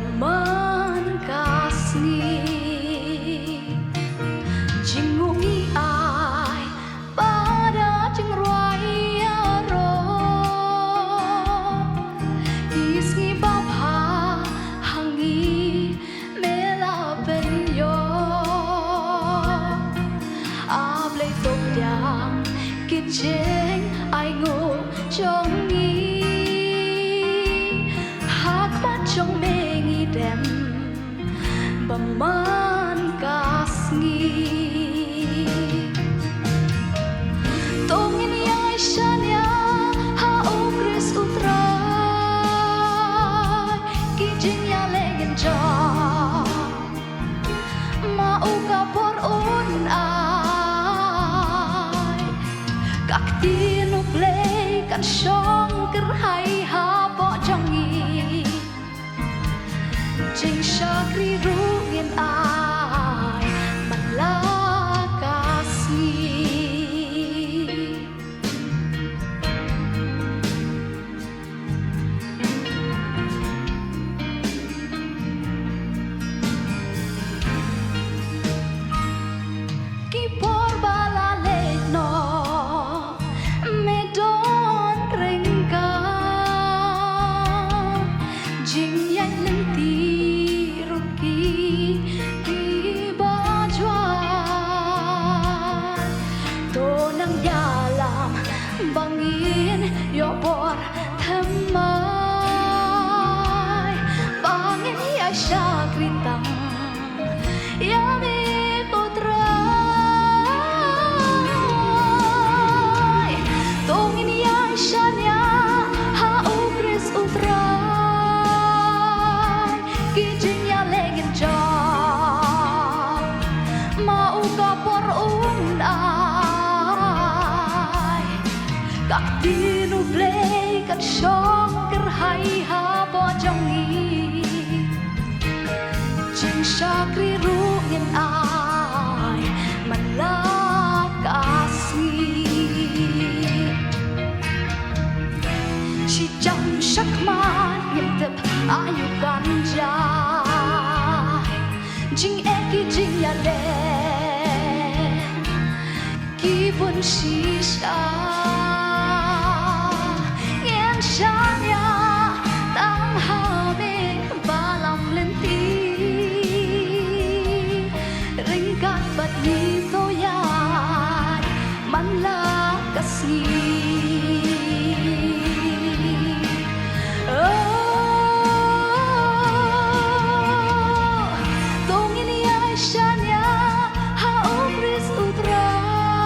man kasni jingungi ai pada jengruai aro isngi bapha hangi mela benyo ablei tok yang kitcheng ai ngô trong trong mê nghi đêm bằng man kasni tông in yai shania ha o Chris utra ki jing ya legen ja ma o ka por on ai các tin u play kan song ker hai ha bo trong nghi Jing Shakri Rugin ai Malakasni Kipor balale no Medon ringka Jing yang lenti bangin yo por thamai bangin ya shakritang ya mi potrai tongin ya shanya ha o Chris utrai kijin ya legin ja ma u ka por các tin u play các song ker hai ha bo trong nghi Jing Shakri Rugin ai Malakasni She jam shakman yep tep ayu ganja Jing eki jing ya le kibun shisha Shania tang habe balam lenti ringkat bat ni toyan manla kasni tong ini ai Shania ha o Chris utrai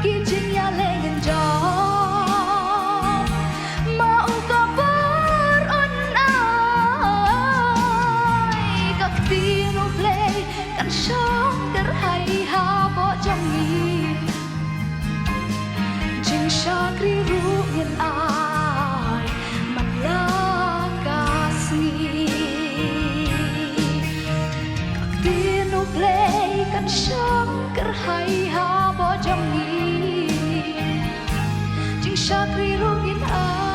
kijing ya legen ja kan song ker hai ha bo trong nghi Jing Shakri Rugin ai Malakasni các tin u play kan song ker hai ha bo trong nghi Jing Shakri Rugin ai